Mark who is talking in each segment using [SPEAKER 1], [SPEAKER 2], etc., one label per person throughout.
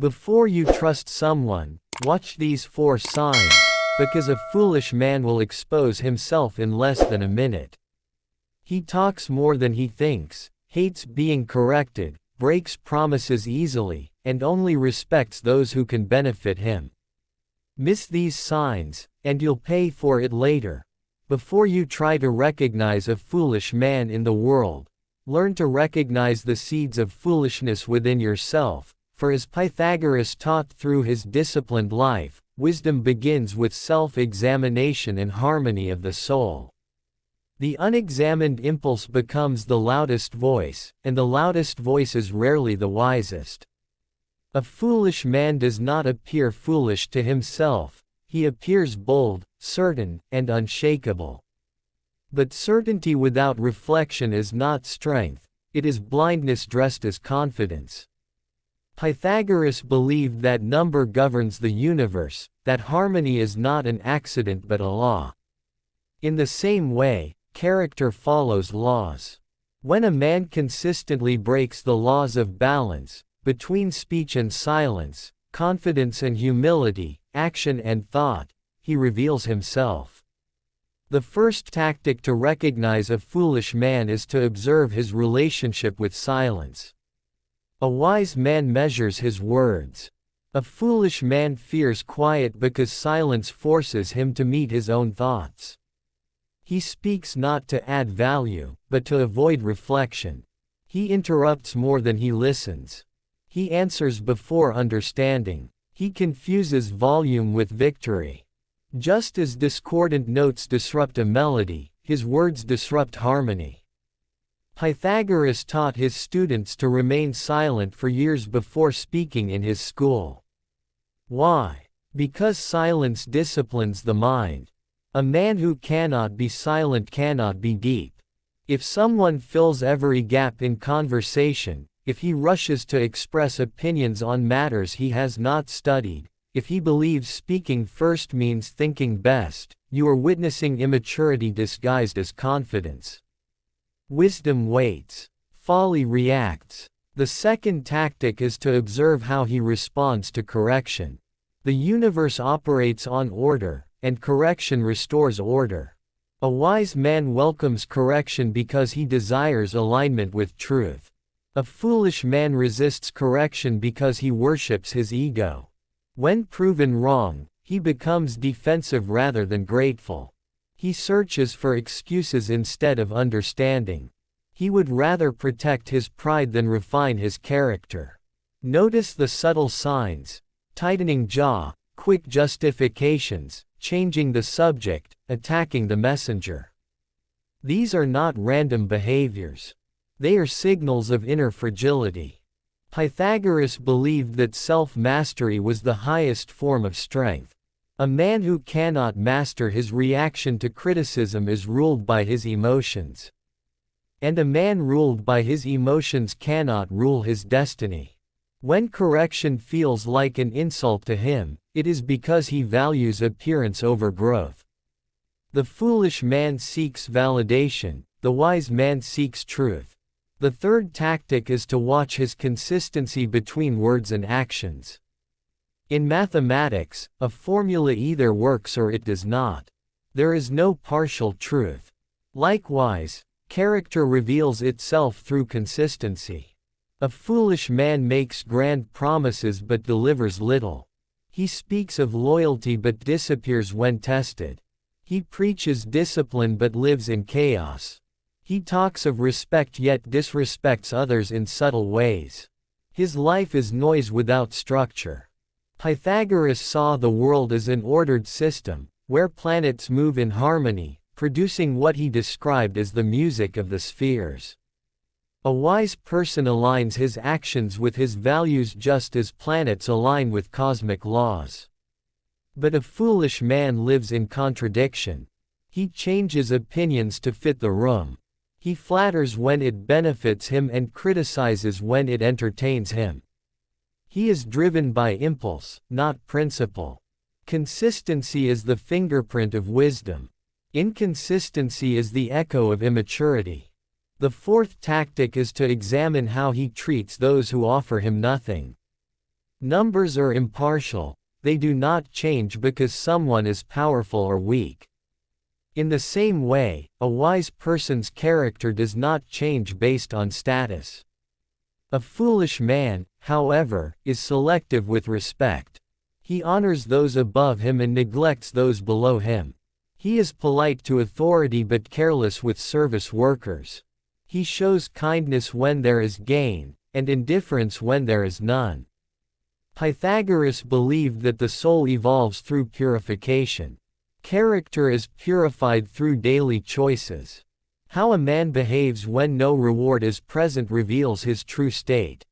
[SPEAKER 1] Before you trust someone, watch these 4 signs, because a foolish man will expose himself in less than a minute. He talks more than he thinks, hates being corrected, breaks promises easily, and only respects those who can benefit him. Miss these signs, and you'll pay for it later. Before you try to recognize a foolish man in the world, learn to recognize the seeds of foolishness within yourself, for as Pythagoras taught through his disciplined life, wisdom begins with self-examination and harmony of the soul. The unexamined impulse becomes the loudest voice, and the loudest voice is rarely the wisest. A foolish man does not appear foolish to himself, he appears bold, certain, and unshakable. But certainty without reflection is not strength, it is blindness dressed as confidence. Pythagoras believed that number governs the universe, that harmony is not an accident but a law. In the same way, character follows laws. When a man consistently breaks the laws of balance, between speech and silence, confidence and humility, action and thought, he reveals himself. The first tactic to recognize a foolish man is to observe his relationship with silence. A wise man measures his words. A foolish man fears quiet because silence forces him to meet his own thoughts. He speaks not to add value, but to avoid reflection. He interrupts more than he listens. He answers before understanding. He confuses volume with victory. Just as discordant notes disrupt a melody, his words disrupt harmony. Pythagoras taught his students to remain silent for years before speaking in his school. Why? Because silence disciplines the mind. A man who cannot be silent cannot be deep. If someone fills every gap in conversation, if he rushes to express opinions on matters he has not studied, if he believes speaking first means thinking best, you are witnessing immaturity disguised as confidence. Wisdom waits. Folly reacts. The second tactic is to observe how he responds to correction. The universe operates on order, and correction restores order. A wise man welcomes correction because he desires alignment with truth. A foolish man resists correction because he worships his ego. When proven wrong, he becomes defensive rather than grateful. He searches for excuses instead of understanding. He would rather protect his pride than refine his character. Notice the subtle signs: tightening jaw, quick justifications, changing the subject, attacking the messenger. These are not random behaviors. They are signals of inner fragility. Pythagoras believed that self-mastery was the highest form of strength. A man who cannot master his reaction to criticism is ruled by his emotions. And a man ruled by his emotions cannot rule his destiny. When correction feels like an insult to him, it is because he values appearance over growth. The foolish man seeks validation, the wise man seeks truth. The third tactic is to watch his consistency between words and actions. In mathematics, a formula either works or it does not. There is no partial truth. Likewise, character reveals itself through consistency. A foolish man makes grand promises but delivers little. He speaks of loyalty but disappears when tested. He preaches discipline but lives in chaos. He talks of respect yet disrespects others in subtle ways. His life is noise without structure. Pythagoras saw the world as an ordered system, where planets move in harmony, producing what he described as the music of the spheres. A wise person aligns his actions with his values just as planets align with cosmic laws. But a foolish man lives in contradiction. He changes opinions to fit the room. He flatters when it benefits him and criticizes when it entertains him. He is driven by impulse, not principle. Consistency is the fingerprint of wisdom. Inconsistency is the echo of immaturity. The fourth tactic is to examine how he treats those who offer him nothing. Numbers are impartial. They do not change because someone is powerful or weak. In the same way, a wise person's character does not change based on status. A foolish man, however, is selective with respect. He honors those above him and neglects those below him. He is polite to authority but careless with service workers. He shows kindness when there is gain, and indifference when there is none. Pythagoras believed that the soul evolves through purification. Character is purified through daily choices. How a man behaves when no reward is present reveals his true state.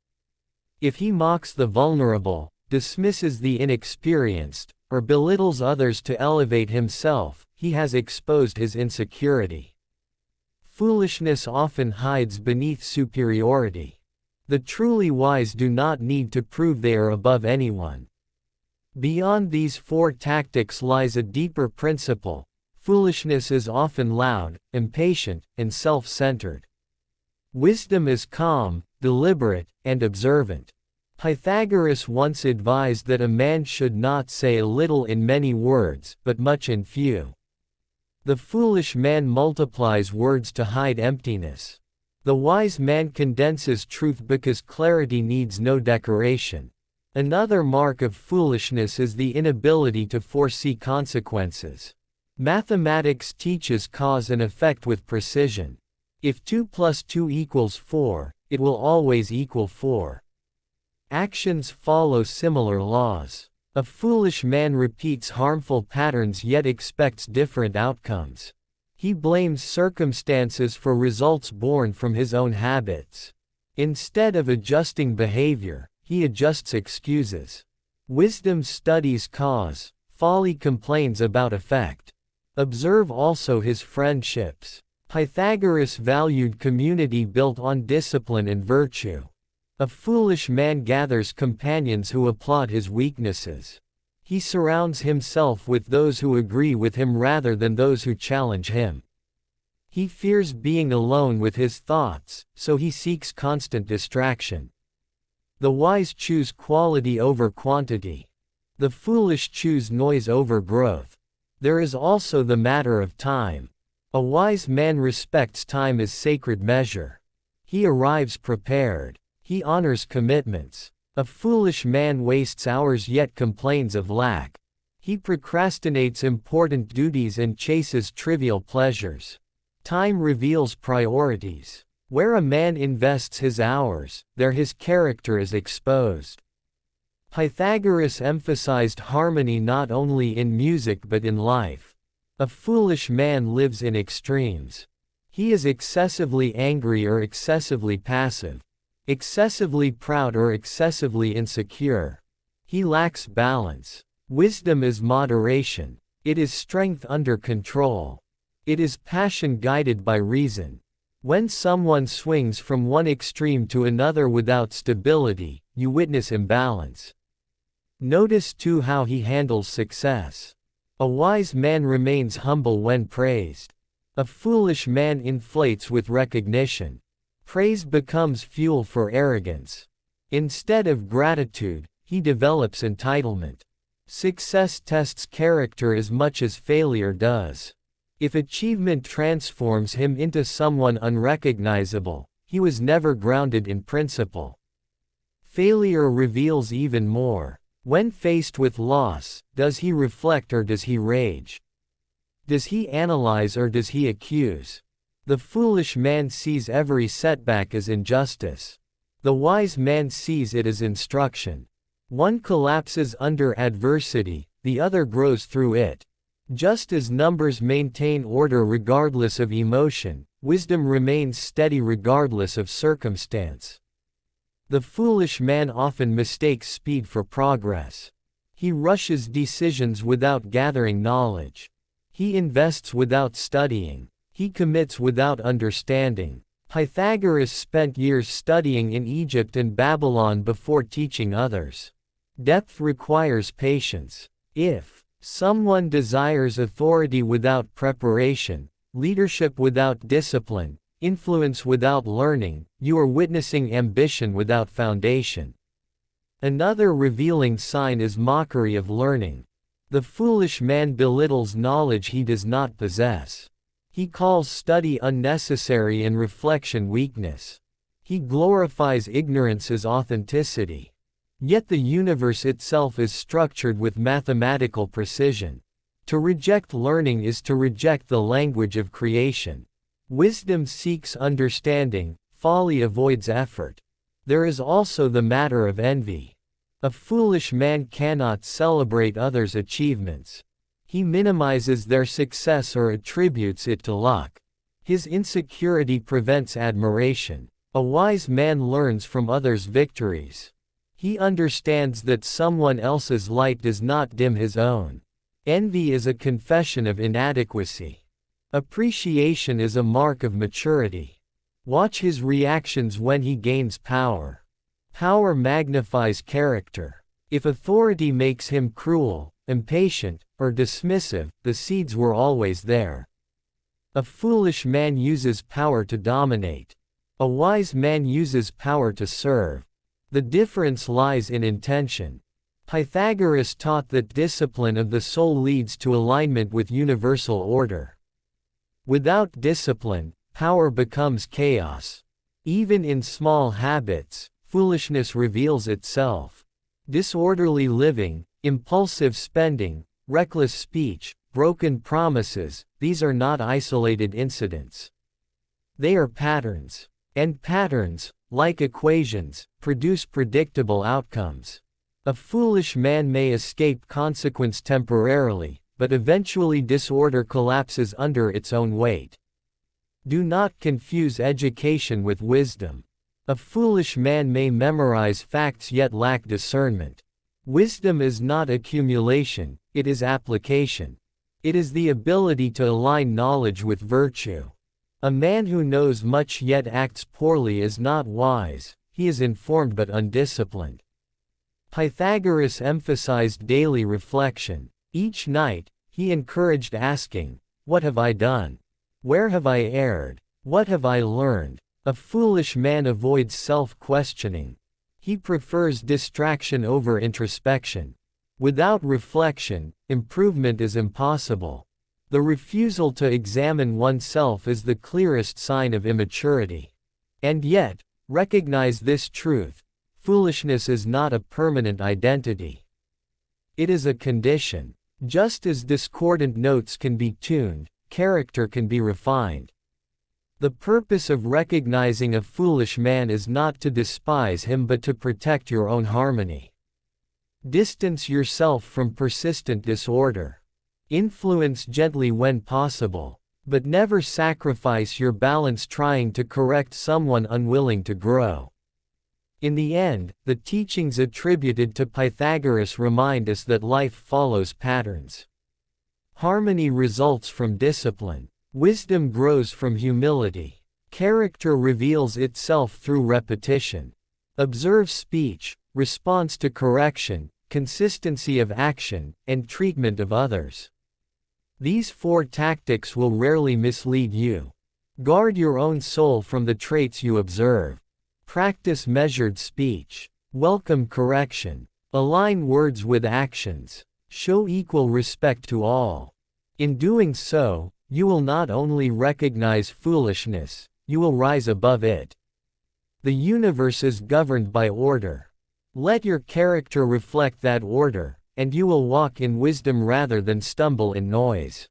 [SPEAKER 1] If he mocks the vulnerable, dismisses the inexperienced, or belittles others to elevate himself, he has exposed his insecurity. Foolishness often hides beneath superiority. The truly wise do not need to prove they are above anyone. Beyond these four tactics lies a deeper principle. Foolishness is often loud, impatient, and self-centered. Wisdom is calm, deliberate, and observant. Pythagoras once advised that a man should not say a little in many words, but much in few. The foolish man multiplies words to hide emptiness. The wise man condenses truth because clarity needs no decoration. Another mark of foolishness is the inability to foresee consequences. Mathematics teaches cause and effect with precision. If 2 plus 2 equals 4, it will always equal 4. Actions follow similar laws. A foolish man repeats harmful patterns yet expects different outcomes. He blames circumstances for results born from his own habits. Instead of adjusting behavior, he adjusts excuses. Wisdom studies cause, folly complains about effect. Observe also his friendships. Pythagoras valued community built on discipline and virtue. A foolish man gathers companions who applaud his weaknesses. He surrounds himself with those who agree with him rather than those who challenge him. He fears being alone with his thoughts, so he seeks constant distraction. The wise choose quality over quantity. The foolish choose noise over growth. There is also the matter of time. A wise man respects time as sacred measure. He arrives prepared. He honors commitments. A foolish man wastes hours yet complains of lack. He procrastinates important duties and chases trivial pleasures. Time reveals priorities. Where a man invests his hours, there his character is exposed. Pythagoras emphasized harmony not only in music but in life. A foolish man lives in extremes. He is excessively angry or excessively passive, excessively proud or excessively insecure. He lacks balance. Wisdom is moderation. It is strength under control. It is passion guided by reason. When someone swings from one extreme to another without stability, you witness imbalance. Notice too how he handles success. A wise man remains humble when praised. A foolish man inflates with recognition. Praise becomes fuel for arrogance. Instead of gratitude, he develops entitlement. Success tests character as much as failure does. If achievement transforms him into someone unrecognizable, he was never grounded in principle. Failure reveals even more. When faced with loss, does he reflect or does he rage? Does he analyze or does he accuse? The foolish man sees every setback as injustice. The wise man sees it as instruction. One collapses under adversity, the other grows through it. Just as numbers maintain order regardless of emotion, wisdom remains steady regardless of circumstance. The foolish man often mistakes speed for progress. He rushes decisions without gathering knowledge. He invests without studying. He commits without understanding. Pythagoras spent years studying in Egypt and Babylon before teaching others. Depth requires patience. If someone desires authority without preparation, leadership without discipline, influence without learning, you are witnessing ambition without foundation. Another revealing sign is mockery of learning. The foolish man belittles knowledge he does not possess. He calls study unnecessary and reflection weakness. He glorifies ignorance as authenticity. Yet the universe itself is structured with mathematical precision. To reject learning is to reject the language of creation. Wisdom seeks understanding, folly avoids effort. There is also the matter of envy. A foolish man cannot celebrate others' achievements. He minimizes their success or attributes it to luck. His insecurity prevents admiration. A wise man learns from others' victories. He understands that someone else's light does not dim his own. Envy is a confession of inadequacy. Appreciation is a mark of maturity. Watch his reactions when he gains power. Power magnifies character. If authority makes him cruel, impatient, or dismissive, the seeds were always there. A foolish man uses power to dominate. A wise man uses power to serve. The difference lies in intention. Pythagoras taught that discipline of the soul leads to alignment with universal order. Without discipline, power becomes chaos. Even in small habits, foolishness reveals itself. Disorderly living, impulsive spending, reckless speech, broken promises, these are not isolated incidents. They are patterns. And patterns, like equations, produce predictable outcomes. A foolish man may escape consequence temporarily, but eventually disorder collapses under its own weight. Do not confuse education with wisdom. A foolish man may memorize facts yet lack discernment. Wisdom is not accumulation, it is application. It is the ability to align knowledge with virtue. A man who knows much yet acts poorly is not wise, he is informed but undisciplined. Pythagoras emphasized daily reflection. Each night, he encouraged asking, "What have I done? Where have I erred? What have I learned?" A foolish man avoids self-questioning. He prefers distraction over introspection. Without reflection, improvement is impossible. The refusal to examine oneself is the clearest sign of immaturity. And yet, recognize this truth: foolishness is not a permanent identity. It is a condition. Just as discordant notes can be tuned, character can be refined. The purpose of recognizing a foolish man is not to despise him but to protect your own harmony. Distance yourself from persistent disorder. Influence gently when possible, but never sacrifice your balance trying to correct someone unwilling to grow. In the end, the teachings attributed to Pythagoras remind us that life follows patterns. Harmony results from discipline. Wisdom grows from humility. Character reveals itself through repetition. Observe speech, response to correction, consistency of action, and treatment of others. These 4 tactics will rarely mislead you. Guard your own soul from the traits you observe. Practice measured speech. Welcome correction. Align words with actions. Show equal respect to all. In doing so, you will not only recognize foolishness, you will rise above it. The universe is governed by order. Let your character reflect that order, and you will walk in wisdom rather than stumble in noise.